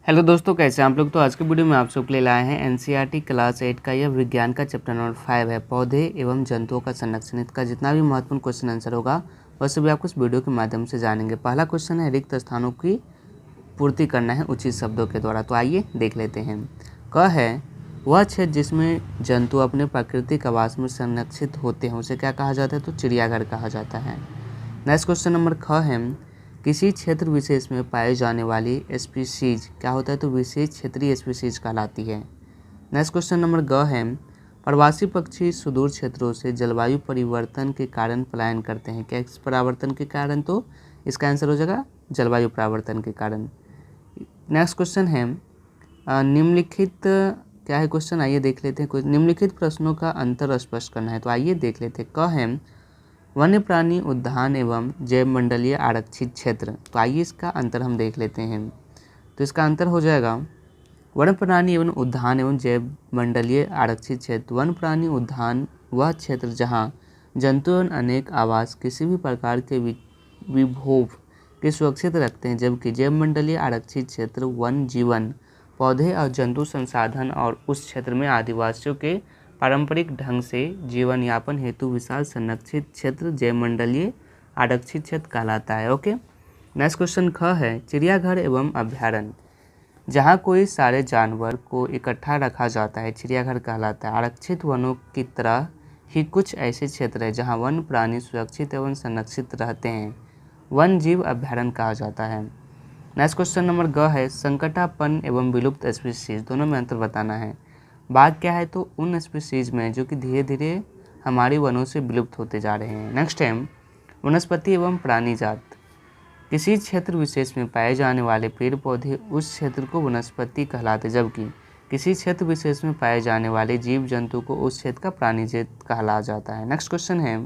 Hello दोस्तों, कैसे हैं आप लोग। तो आज के वीडियो में आप सबके लिए लाए हैं एनसीईआरटी क्लास 8 का यह विज्ञान का चैप्टर नंबर 5 है, पौधे एवं जंतुओं का संरक्षण। इसका जितना भी महत्वपूर्ण क्वेश्चन आंसर होगा वह सभी आपको इस वीडियो के माध्यम से जानेंगे। पहला क्वेश्चन है, रिक्त स्थानों की पूर्ति करना है उचित शब्दों के द्वारा। तो आइए देख लेते हैं। क है, वह क्षेत्र जिसमें जंतु अपने प्राकृतिक आवास में संरक्षित होते हैं उसे क्या कहा जाता है, तो चिड़ियाघर कहा जाता है। नेक्स्ट क्वेश्चन नंबर ख है, किसी क्षेत्र विशेष में पाए जाने वाली स्पीसीज क्या होता है, तो विशेष क्षेत्रीय स्पीसीज कहलाती है। नेक्स्ट क्वेश्चन नंबर ग है, प्रवासी पक्षी सुदूर क्षेत्रों से जलवायु परिवर्तन के कारण पलायन करते हैं। क्या इस परिवर्तन के कारण, तो इसका आंसर हो जाएगा जलवायु परिवर्तन के कारण। नेक्स्ट क्वेश्चन है, निम्नलिखित क्या है क्वेश्चन, आइए देख लेते हैं। कुछ निम्नलिखित प्रश्नों का अंतर स्पष्ट करना है, तो आइए देख लेते हैं। क है, वन्य प्राणी उद्यान एवं जैव मंडलीय आरक्षित क्षेत्र। तो आइए इसका अंतर हम देख लेते हैं। तो इसका अंतर हो जाएगा, वन्य प्राणी एवं उद्यान एवं जैव मंडलीय आरक्षित क्षेत्र। वन्य प्राणी उद्यान वह क्षेत्र जहां जंतु एवं अनेक आवास किसी भी प्रकार के विभोग के सुरक्षित रखते हैं, जबकि जैव मंडलीय आरक्षित क्षेत्र वन जीवन, पौधे और जंतु संसाधन और उस क्षेत्र में आदिवासियों के पारंपरिक ढंग से जीवन यापन हेतु विशाल संरक्षित क्षेत्र जैव मंडलीय आरक्षित क्षेत्र कहलाता है। ओके। नेक्स्ट क्वेश्चन ख है, चिड़ियाघर एवं अभ्यारण्य जहाँ कोई सारे जानवर को इकट्ठा रखा जाता है चिड़ियाघर कहलाता है। आरक्षित वनों की तरह ही कुछ ऐसे क्षेत्र है जहाँ वन प्राणी सुरक्षित एवं संरक्षित रहते हैं, वन जीव अभ्यारण्य कहा जाता है। नेक्स्ट क्वेश्चन नंबर ग है, संकटापन्न एवं विलुप्त स्पीसीज दोनों में अंतर बताना है। बाघ क्या है, तो उन स्पीसीज में जो कि धीरे धीरे हमारे वनों से विलुप्त होते जा रहे हैं। नेक्स्ट है, वनस्पति एवं प्राणी जात किसी क्षेत्र विशेष में पाए जाने वाले पेड़ पौधे उस क्षेत्र को वनस्पति कहलाते, जबकि किसी क्षेत्र विशेष में पाए जाने वाले जीव जंतु को उस क्षेत्र का प्राणी जात कहा जाता है। नेक्स्ट क्वेश्चन है,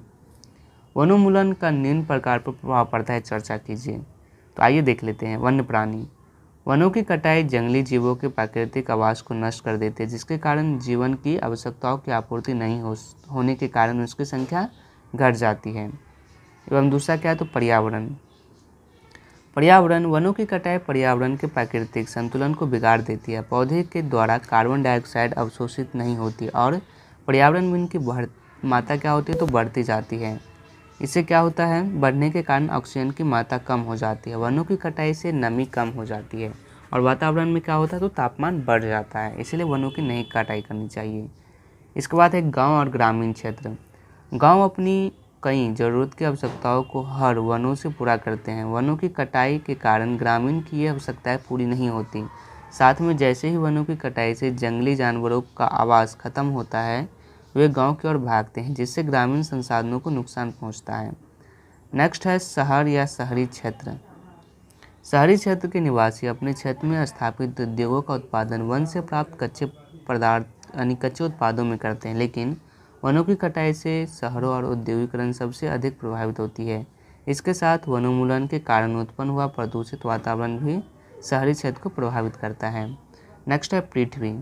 वनोन्मूलन का निम्न प्रकार पर प्रभाव पड़ता है, चर्चा कीजिए। तो आइए देख लेते हैं। वन्य प्राणी, वनों की कटाई जंगली जीवों के प्राकृतिक आवास को नष्ट कर देते हैं, जिसके कारण जीवन की आवश्यकताओं की आपूर्ति नहीं होने के कारण उसकी संख्या घट जाती है। एवं दूसरा क्या है, तो पर्यावरण, वनों की कटाई पर्यावरण के प्राकृतिक संतुलन को बिगाड़ देती है। पौधे के द्वारा कार्बन डाइऑक्साइड अवशोषित नहीं होती और पर्यावरण में इनकी मात्रा क्या होती है, तो बढ़ती जाती है। इससे क्या होता है, बढ़ने के कारण ऑक्सीजन की मात्रा कम हो जाती है। वनों की कटाई से नमी कम हो जाती है और वातावरण में क्या होता है, तो तापमान बढ़ जाता है। इसलिए वनों की नहीं कटाई करनी चाहिए। इसके बाद है गांव और ग्रामीण क्षेत्र। गांव अपनी कई ज़रूरत की आवश्यकताओं को हर वनों से पूरा करते हैं। वनों की कटाई के कारण ग्रामीण की ये आवश्यकताएँ पूरी नहीं होती। साथ में जैसे ही वनों की कटाई से जंगली जानवरों का आवास खत्म होता है, वे गांव की ओर भागते हैं, जिससे ग्रामीण संसाधनों को नुकसान पहुंचता है। नेक्स्ट है, शहर या शहरी क्षेत्र। शहरी क्षेत्र के निवासी अपने क्षेत्र में स्थापित उद्योगों का उत्पादन वन से प्राप्त कच्चे पदार्थ यानी कच्चे उत्पादों में करते हैं, लेकिन वनों की कटाई से शहरों और औद्योगिकरण सबसे अधिक प्रभावित होती है। इसके साथ वनोन्मूलन के कारण उत्पन्न हुआ प्रदूषित वातावरण भी शहरी क्षेत्र को प्रभावित करता है। नेक्स्ट है, पृथ्वी,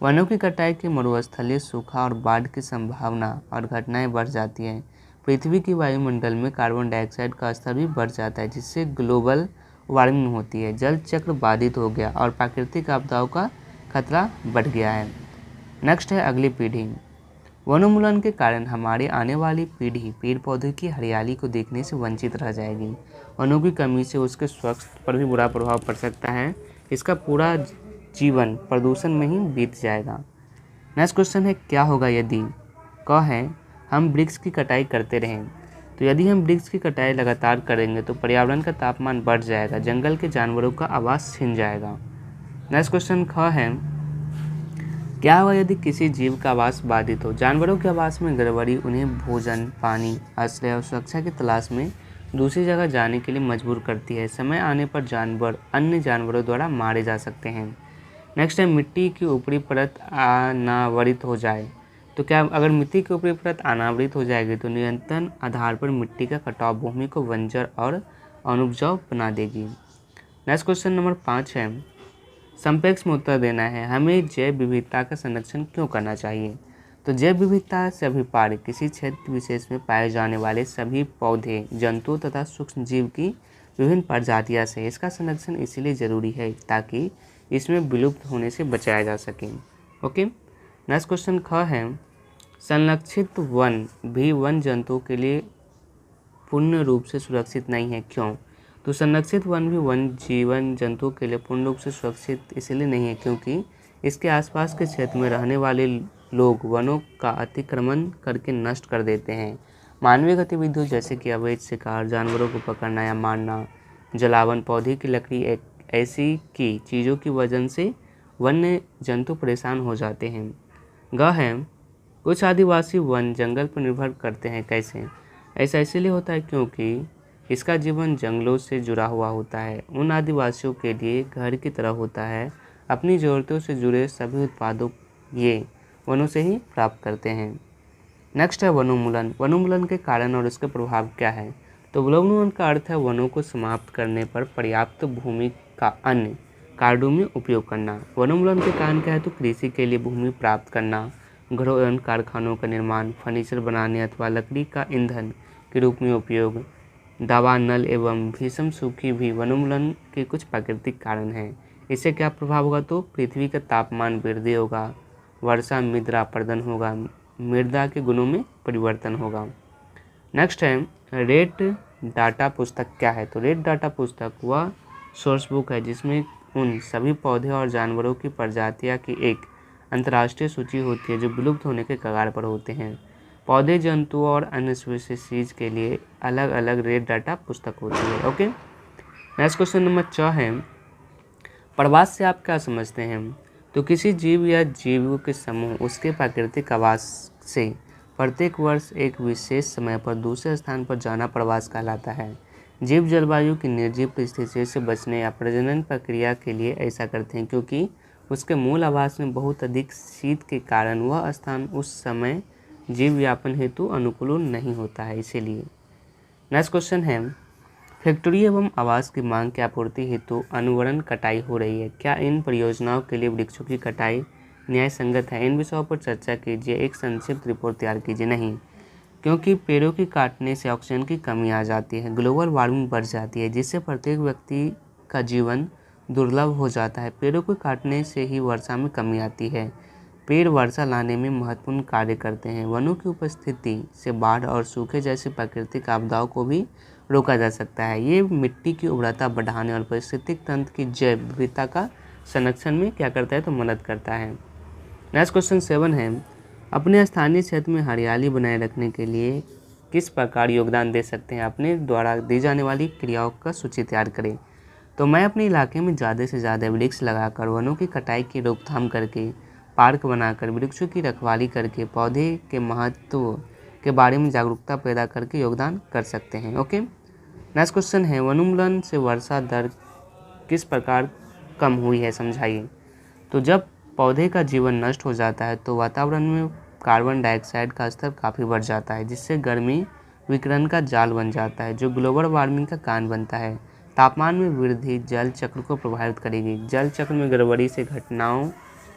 वनों की कटाई के मरुस्थलीय सूखा और बाढ़ की संभावना और घटनाएं बढ़ जाती हैं। पृथ्वी की वायुमंडल में कार्बन डाइऑक्साइड का स्तर भी बढ़ जाता है, जिससे ग्लोबल वार्मिंग होती है। जल चक्र बाधित हो गया और प्राकृतिक आपदाओं का खतरा बढ़ गया है। नेक्स्ट है, अगली पीढ़ी, वनोन्मूलन के कारण हमारे आने वाली पीढ़ी पेड़ पौधे की हरियाली को देखने से वंचित रह जाएगी। वनों की कमी से उसके स्वास्थ्य पर भी बुरा प्रभाव पड़ सकता है। इसका पूरा जीवन प्रदूषण में ही बीत जाएगा। नेक्स्ट क्वेश्चन है, क्या होगा यदि क है, हम वृक्ष की कटाई करते रहें। तो यदि हम वृक्ष की कटाई लगातार करेंगे तो पर्यावरण का तापमान बढ़ जाएगा, जंगल के जानवरों का आवास छिन जाएगा। नेक्स्ट क्वेश्चन ख है, क्या होगा यदि किसी जीव का आवास बाधित हो। जानवरों के आवास में गड़बड़ी उन्हें भोजन, पानी, आश्रय और सुरक्षा की तलाश में दूसरी जगह जाने के लिए मजबूर करती है। समय आने पर जानवर अन्य जानवरों द्वारा मारे जा सकते हैं। नेक्स्ट है, मिट्टी की ऊपरी परत अनावृत हो जाए। तो क्या अगर मिट्टी की ऊपरी परत अनावृत हो जाएगी तो निरंतर आधार पर मिट्टी का कटाव भूमि को बंजर और अनुपजाऊ बना देगी। नेक्स्ट क्वेश्चन नंबर 5 है, संपेक्ष में उत्तर देना है, हमें जैव विविधता का संरक्षण क्यों करना चाहिए। तो जैव विविधता से अभिप्राय किसी क्षेत्र विशेष में पाए जाने वाले सभी पौधे, जंतु तथा सूक्ष्म जीव की विभिन्न प्रजातियां से। इसका संरक्षण इसलिए जरूरी है ताकि इसमें विलुप्त होने से बचाया जा सके। ओके, नेक्स्ट क्वेश्चन ख है, संरक्षित वन भी वन जंतुओं के लिए पूर्ण रूप से सुरक्षित नहीं है, क्यों? तो संरक्षित वन भी वन जीवन जंतुओं के लिए पूर्ण रूप से सुरक्षित इसलिए नहीं है क्योंकि इसके आसपास के क्षेत्र में रहने वाले लोग वनों का अतिक्रमण करके नष्ट कर देते हैं। मानवीय गतिविधियों जैसे कि अवैध शिकार, जानवरों को पकड़ना या मारना, जलावन, पौधे की लकड़ी ऐसी की चीज़ों की वजह से वन्य जंतु परेशान हो जाते हैं। ग है, कुछ आदिवासी वन जंगल पर निर्भर करते हैं, कैसे? ऐसा इसलिए होता है क्योंकि इसका जीवन जंगलों से जुड़ा हुआ होता है। उन आदिवासियों के लिए घर की तरह होता है। अपनी ज़रूरतों से जुड़े सभी उत्पादों ये वनों से ही प्राप्त करते हैं। नेक्स्ट है वनोन्मूलन। वनोन्मूलन के कारण और इसके प्रभाव क्या है? तो वनोन्मूलन का अर्थ है वनों को समाप्त करने पर पर्याप्त भूमि का अन्य कार्यों में उपयोग करना। वनोन्मूलन के कारण क्या है? तो कृषि के लिए भूमि प्राप्त करना, घरों एवं कारखानों का निर्माण, फर्नीचर बनाने अथवा लकड़ी का ईंधन के रूप में उपयोग, दवा, नल एवं भीषण सूखी भी वनोन्मूलन के कुछ प्राकृतिक कारण हैं। इससे क्या प्रभाव होगा? तो पृथ्वी का तापमान वृद्धि होगा, वर्षा मृदा अपरदन होगा, मृदा के गुणों में परिवर्तन होगा। नेक्स्ट है रेड डाटा पुस्तक क्या है? तो रेड डाटा पुस्तक वह सोर्स बुक है जिसमें उन सभी पौधे और जानवरों की प्रजातियां की एक अंतर्राष्ट्रीय सूची होती है जो विलुप्त होने के कगार पर होते हैं। पौधे, जंतु और अन्य स्पीशीज के लिए अलग अलग रेड डाटा पुस्तक होती है। ओके, नेक्स्ट क्वेश्चन नंबर 4 है, प्रवास से आप क्या समझते हैं? तो किसी जीव या जीवों के समूह उसके प्राकृतिक आवास से प्रत्येक वर्ष एक विशेष समय पर दूसरे स्थान पर जाना प्रवास कहलाता है। जीव जलवायु की निर्जीव परिस्थितियों से बचने या प्रजनन प्रक्रिया के लिए ऐसा करते हैं क्योंकि उसके मूल आवास में बहुत अधिक शीत के कारण वह स्थान उस समय जीव यापन हेतु अनुकूल नहीं होता है, इसीलिए। नेक्स्ट क्वेश्चन है, फैक्ट्री एवं आवास की मांग की आपूर्ति हेतु अनुवरण कटाई हो रही है। क्या इन परियोजनाओं के लिए वृक्षों की कटाई न्याय संगत है? इन विषयों पर चर्चा कीजिए, एक संक्षिप्त रिपोर्ट तैयार कीजिए। नहीं, क्योंकि पेड़ों की काटने से ऑक्सीजन की कमी आ जाती है, ग्लोबल वार्मिंग बढ़ जाती है जिससे प्रत्येक व्यक्ति का जीवन दुर्लभ हो जाता है। पेड़ों को काटने से ही वर्षा में कमी आती है। पेड़ वर्षा लाने में महत्वपूर्ण कार्य करते हैं। वनों की उपस्थिति से बाढ़ और सूखे जैसी प्राकृतिक आपदाओं को भी रोका जा सकता है। ये मिट्टी की उर्वरता बढ़ाने और पारिस्थितिक तंत्र की जैव विविधता का संरक्षण में क्या करता है? तो मदद करता है। नेक्स्ट क्वेश्चन 7 है, अपने स्थानीय क्षेत्र में हरियाली बनाए रखने के लिए किस प्रकार योगदान दे सकते हैं? अपने द्वारा दी जाने वाली क्रियाओं का सूची तैयार करें। तो मैं अपने इलाके में ज़्यादा से ज़्यादा वृक्ष लगाकर, वनों की कटाई की रोकथाम करके, पार्क बनाकर, वृक्षों की रखवाली करके, पौधे के महत्व के बारे में जागरूकता पैदा करके योगदान कर सकते हैं। ओके, नेक्स्ट क्वेश्चन है, वनोन्मूलन से वर्षा दर किस प्रकार कम हुई है, समझाइए। तो जब पौधे का जीवन नष्ट हो जाता है तो वातावरण में कार्बन डाइऑक्साइड का स्तर काफ़ी बढ़ जाता है जिससे गर्मी विकिरण का जाल बन जाता है जो ग्लोबल वार्मिंग का कारण बनता है। तापमान में वृद्धि जल चक्र को प्रभावित करेगी। जल चक्र में गड़बड़ी से घटनाओं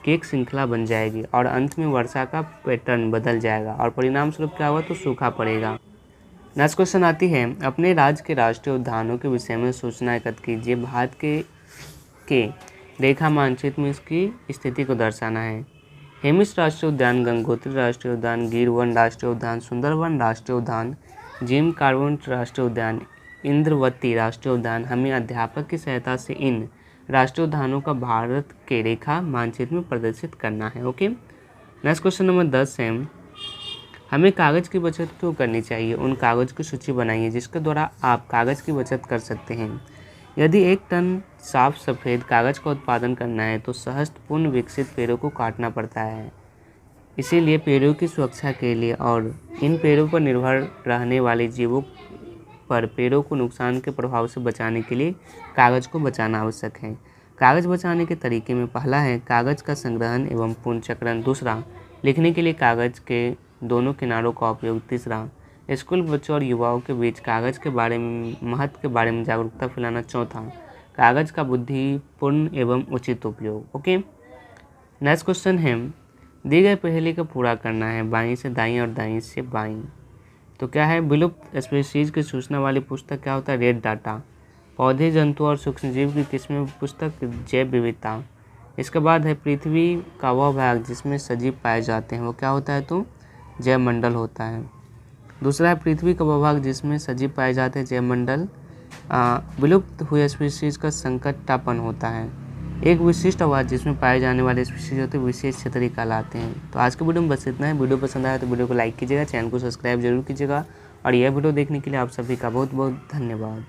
की एक श्रृंखला बन जाएगी और अंत में वर्षा का पैटर्न बदल जाएगा और परिणाम स्वरूप क्या होगा? तो सूखा पड़ेगा। नेक्स्ट क्वेश्चन आती है, अपने राज्य के राष्ट्रीय उद्यानों के विषय में सूचना एकत्र कीजिए। भारत के रेखा मानचित्र में इसकी स्थिति को दर्शाना है। हेमिस राष्ट्रीय उद्यान, गंगोत्री राष्ट्रीय उद्यान, गिर वन राष्ट्रीय उद्यान, सुंदरवन राष्ट्रीय उद्यान, जिम कार्बेट राष्ट्रीय उद्यान, इंद्रवती राष्ट्रीय उद्यान। हमें अध्यापक की सहायता से इन राष्ट्रीय उद्यानों का भारत के रेखा मानचित्र में प्रदर्शित करना है। ओके, नेक्स्ट क्वेश्चन नंबर 10 है, हमें कागज़ की बचत क्यों करनी चाहिए? उन कागज़ की सूची बनाइए जिसके द्वारा आप कागज़ की बचत कर सकते हैं। यदि 1 टन साफ सफ़ेद कागज़ का उत्पादन करना है तो सहस्त्र पुनः विकसित पेड़ों को काटना पड़ता है। इसीलिए पेड़ों की सुरक्षा के लिए और इन पेड़ों पर निर्भर रहने वाले जीवों पर पेड़ों को नुकसान के प्रभाव से बचाने के लिए कागज़ को बचाना आवश्यक है। कागज़ बचाने के तरीके में पहला है कागज़ का संग्रहण एवं पुनर्चक्रण, दूसरा लिखने के लिए कागज़ के दोनों किनारों का उपयोग, तीसरा स्कूल बच्चों और युवाओं के बीच कागज़ के बारे में महत्व के बारे में जागरूकता फैलाना, चौथा कागज़ का बुद्धिपूर्ण एवं उचित उपयोग। ओके, नेक्स्ट क्वेश्चन है, दी गए पहेली को पूरा करना है। बाईं से दाईं और दाईं से बाईं। तो क्या है? विलुप्त स्पीशीज की सूचना वाली पुस्तक क्या होता है? Red data. पौधे, जंतु और सूक्ष्मजीव की किस्में पुस्तक जैव विविधता। इसके बाद है पृथ्वी का वह भाग जिसमें सजीव पाए जाते हैं, वो क्या होता है तो जैवमंडल होता है। दूसरा है पृथ्वी का वह भाग जिसमें सजीव पाए जाते हैं, जैवमंडल विलुप्त हुए स्पीशीज का संकटापन होता है। एक विशिष्ट आवाज जिसमें पाए जाने वाले स्पीशीज होते हैं विशेष क्षेत्रीय कहलाते हैं। तो आज के वीडियो में बस इतना है। वीडियो पसंद आया तो वीडियो को लाइक कीजिएगा, चैनल को सब्सक्राइब जरूर कीजिएगा और यह वीडियो देखने के लिए आप सभी का बहुत बहुत धन्यवाद।